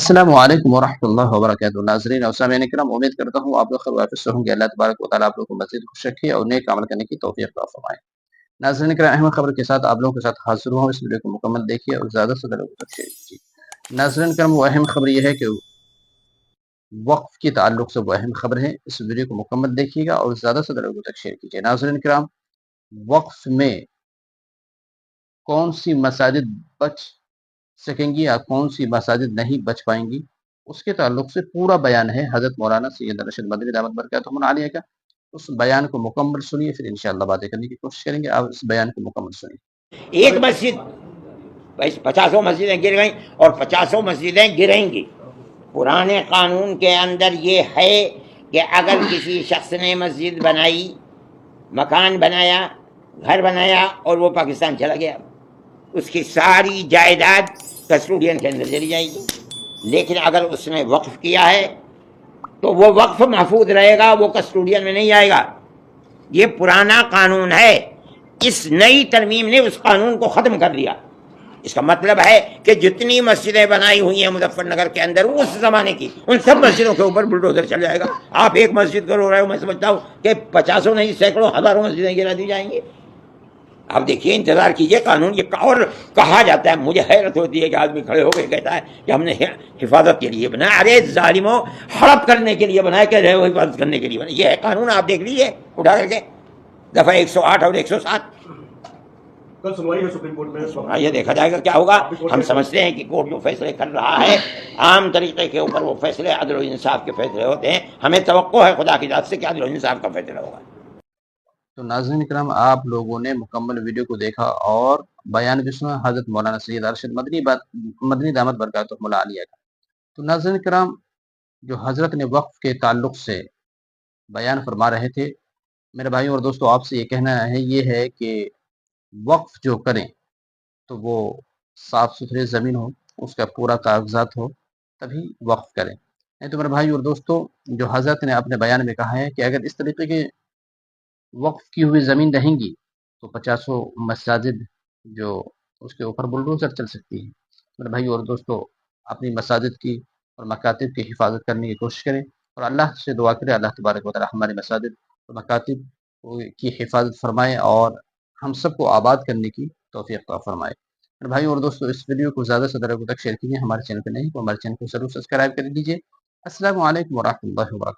السلام علیکم ورحمۃ اللہ وبرکاتہ ناظرین اور سامعین کرام، امید کرتا ہوں آپ لوگ خیر وافر سے ہوں گے۔ اللہ تبارک و تعالیٰ آپ لوگوں کو مزید خوش رکھے اور نیک عمل کرنے کی توفیق عطا فرمائے۔ ناظرین کرام، اہم خبر کے ساتھ آپ لوگوں کے ساتھ حاضر ہوں۔ اس ویڈیو کو مکمل دیکھیے اور زیادہ سے زیادہ لوگوں تک شیئر کیجیے۔ ناظرین کرام، وہ اہم خبر یہ ہے کہ وقف کے تعلق سے وہ اہم خبر ہے، اس ویڈیو کو مکمل دیکھیے گا اور زیادہ سے زیادہ لوگوں تک شیئر کیجیے۔ ناظرین کرام، وقف میں کون سی مساجد بچ سکیں گی یا کون سی مساجد نہیں بچ پائیں گی، اس کے تعلق سے پورا بیان ہے حضرت مولانا سید ارشد مدنی دامت برکاتہ عالیہ کا۔ اس بیان کو مکمل سنیے، پھر انشاءاللہ باتیں کرنے کی کوشش کریں گے۔ آپ اس بیان کو مکمل سنیے۔ ایک مسجد 50 مسجدیں گر گئیں اور 50 مسجدیں گریں گی۔ پرانے قانون کے اندر یہ ہے کہ اگر کسی شخص نے مسجد بنائی، مکان بنایا، گھر بنایا اور وہ پاکستان چلا گیا، اس کی ساری جائیداد کسٹوڈین کے اندر چلی جائے گی۔ لیکن اگر اس نے وقف کیا ہے تو وہ وقف محفوظ رہے گا، وہ کسٹوڈین میں نہیں آئے گا۔ یہ پرانا قانون ہے، اس نئی ترمیم نے اس قانون کو ختم کر دیا۔ اس کا مطلب ہے کہ جتنی مسجدیں بنائی ہوئی ہیں مظفر نگر کے اندر اس زمانے کی، ان سب مسجدوں کے اوپر بلڈوزر چل جائے گا۔ آپ ایک مسجد کو رو رہے ہو، میں سمجھتا ہوں کہ 50 نہیں، سینکڑوں، ہزاروں مسجدیں گرا دی جائیں گی۔ آپ دیکھیے، انتظار کیجئے قانون یہ۔ اور کہا جاتا ہے، مجھے حیرت ہوتی ہے کہ آدمی کھڑے ہو کے کہتا ہے کہ ہم نے حفاظت کے لیے بنایا۔ ارے ظالموں، ہڑپ کرنے کے لیے بنایا، کہہ رہے ہو حفاظت کرنے کے لیے بنایا۔ یہ ہے قانون، آپ دیکھ لیجئے اٹھا کر کے دفعہ 108 اور 107۔ کل سنوائی ہے سپریم کورٹ میں، یہ دیکھا جائے گا کیا ہوگا۔ ہم سمجھتے ہیں کہ کورٹ جو فیصلے کر رہا ہے عام طریقے کے اوپر وہ فیصلے عدل و انصاف کے فیصلے ہوتے ہیں۔ ہمیں توقع ہے خدا کی ذات سے کہ عدل و انصاف کا فیصلہ ہوگا۔ تو ناظرین کرام، آپ لوگوں نے مکمل ویڈیو کو دیکھا اور بیان بھی سنا حضرت مولانا سید ارشد مدنی دامت برکاتہ عالیہ کا۔ تو ناظرین کرام، جو حضرت نے وقف کے تعلق سے بیان فرما رہے تھے، میرے بھائیوں اور دوستوں، آپ سے یہ کہنا ہے یہ ہے کہ وقف جو کریں تو وہ صاف ستھرے زمین ہو، اس کا پورا کاغذات ہو، تبھی وقف کریں۔ نہیں تو میرے بھائی اور دوستوں، جو حضرت نے اپنے بیان میں کہا ہے کہ اگر اس طریقے کے وقف کی ہوئی زمین رہیں گی تو 50 مساجد جو اس کے اوپر بلڈوزر چل سکتی ہے۔ میرے بھائی اور دوستوں، اپنی مساجد کی اور مکاتب کی حفاظت کرنے کی کوشش کریں اور اللہ سے دعا کریں اللہ تبارک و تعالی ہماری مساجد اور مکاتب کی حفاظت فرمائے اور ہم سب کو آباد کرنے کی توفیق عطا فرمائے۔ میرے بھائی اور دوستوں، اس ویڈیو کو زیادہ سے زیادہ لوگوں تک شیئر کیجیے۔ ہمارے چینل پہ نہیں تو ہمارے چینل کو ضرور سبسکرائب کر لیجیے۔ السلام علیکم ورحمۃ اللہ وبرکاتہ۔